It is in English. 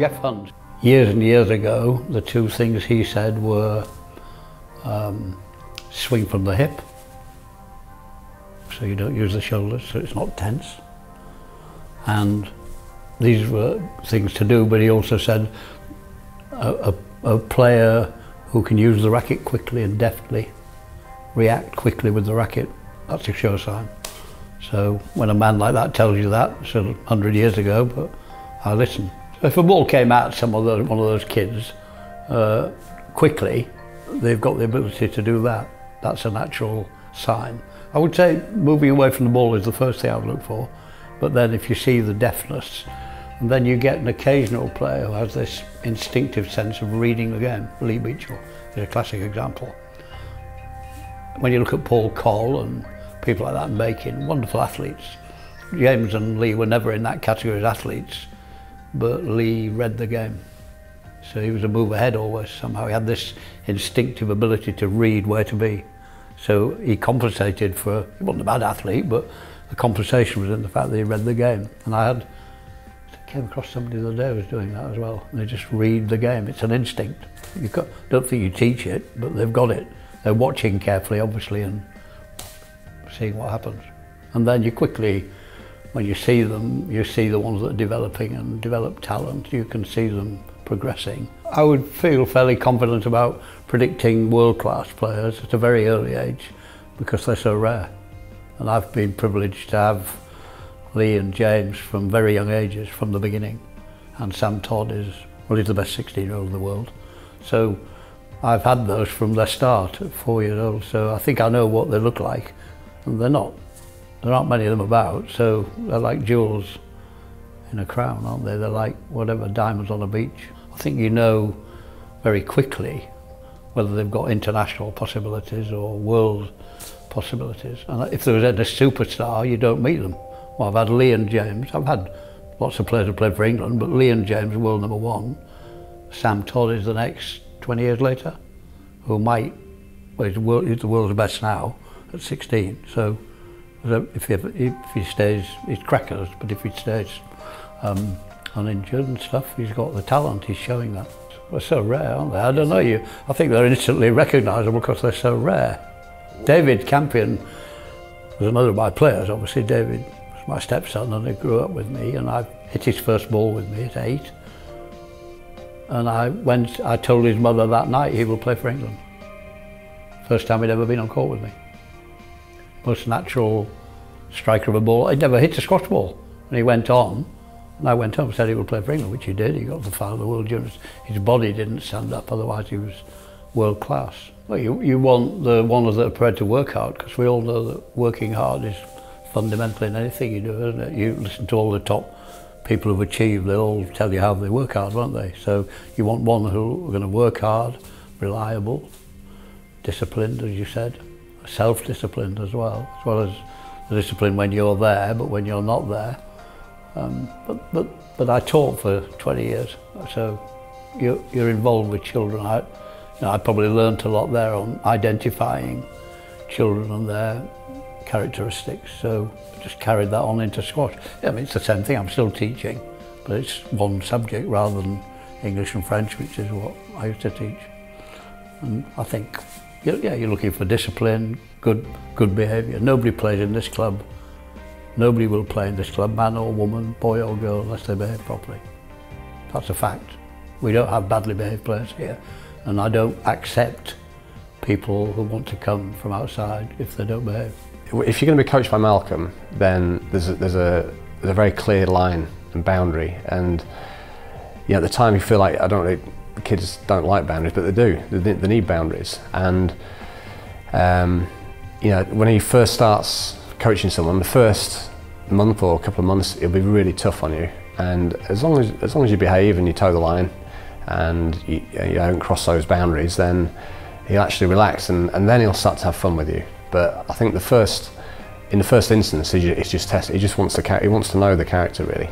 Jeff Hunt. Years and years ago, the two things he said were swing from the hip, so you don't use the shoulders, so it's not tense. And these were things to do, but he also said a player who can use the racket quickly and deftly, react quickly with the racket, that's a sure sign. So when a man like that tells you that, it's 100 years ago, but I listen. So if a ball came at one of those kids quickly, they've got the ability to do that. That's a natural sign. I would say moving away from the ball is the first thing I would look for, but then if you see the deftness, and then you get an occasional player who has this instinctive sense of reading the game. Lee Beachell is a classic example. When you look at Paul Cole and people like that making wonderful athletes, James and Lee were never in that category as athletes, but Lee read the game. So he was a move ahead always somehow. He had this instinctive ability to read where to be. So he compensated for, he wasn't a bad athlete, but the compensation was in the fact that he read the game. And I came across somebody the other day who was doing that as well. And they just read the game. It's an instinct. Don't think you teach it, but they've got it. They're watching carefully, obviously, and seeing what happens. And then you quickly, when you see them, you see the ones that are developing and develop talent. You can see them progressing. I would feel fairly confident about predicting world-class players at a very early age because they're so rare. And I've been privileged to have Lee and James from very young ages, from the beginning. And Sam Todd is, well, he's the best 16-year-old in the world. So I've had those from their start at 4 years old. So I think I know what they look like. And there aren't many of them about, so they're like jewels in a crown, aren't they? They're like whatever, diamonds on a beach. I think you know very quickly whether they've got international possibilities or world possibilities. And if there was a superstar, you don't meet them. Well, I've had Lee and James. I've had lots of players who played for England, but Lee and James are world number one. Sam Todd is the next 20 years later, who might, well, he's the world's best now at 16. So if he stays, he's crackers, but if he stays uninjured and stuff, he's got the talent, he's showing that. They're so rare, aren't they? I don't know, I think they're instantly recognisable because they're so rare. David Campion was another of my players, obviously. David was my stepson and he grew up with me, and I hit his first ball with me at 8. And I told his mother that night he will play for England. First time he'd ever been on court with me. Most natural striker of a ball. He'd never hit a squash ball. And he went on, and I went home and said he would play for England, which he did. He got to the final of the World Juniors. His body didn't stand up, otherwise he was world class. Well, you want the ones that are prepared to work hard, because we all know that working hard is fundamental in anything you do, isn't it? You listen to all the top people who've achieved, they'll all tell you how they work hard, won't they? So you want one who are going to work hard, reliable, disciplined, as you said, self-disciplined as well as the discipline when you're there, but when you're not there. But I taught for 20 years, so you're involved with children. I probably learnt a lot there on identifying children and their characteristics, so I just carried that on into squash. I mean, it's the same thing, I'm still teaching, but it's one subject rather than English and French, which is what I used to teach. And I think, yeah, you're looking for discipline, good behaviour. Nobody plays in this club. Nobody will play in this club, man or woman, boy or girl, unless they behave properly. That's a fact. We don't have badly behaved players here, and I don't accept people who want to come from outside if they don't behave. If you're going to be coached by Malcolm, then there's a very clear line and boundary, and at the time you feel like, the kids don't like boundaries, but they do. They need boundaries. And when he first starts coaching someone, the first month or couple of months, it'll be really tough on you. And as long as you behave and you toe the line, and you don't cross those boundaries, then he'll actually relax, and then he'll start to have fun with you. But I think in the first instance, it's just test. He just wants to know the character, really.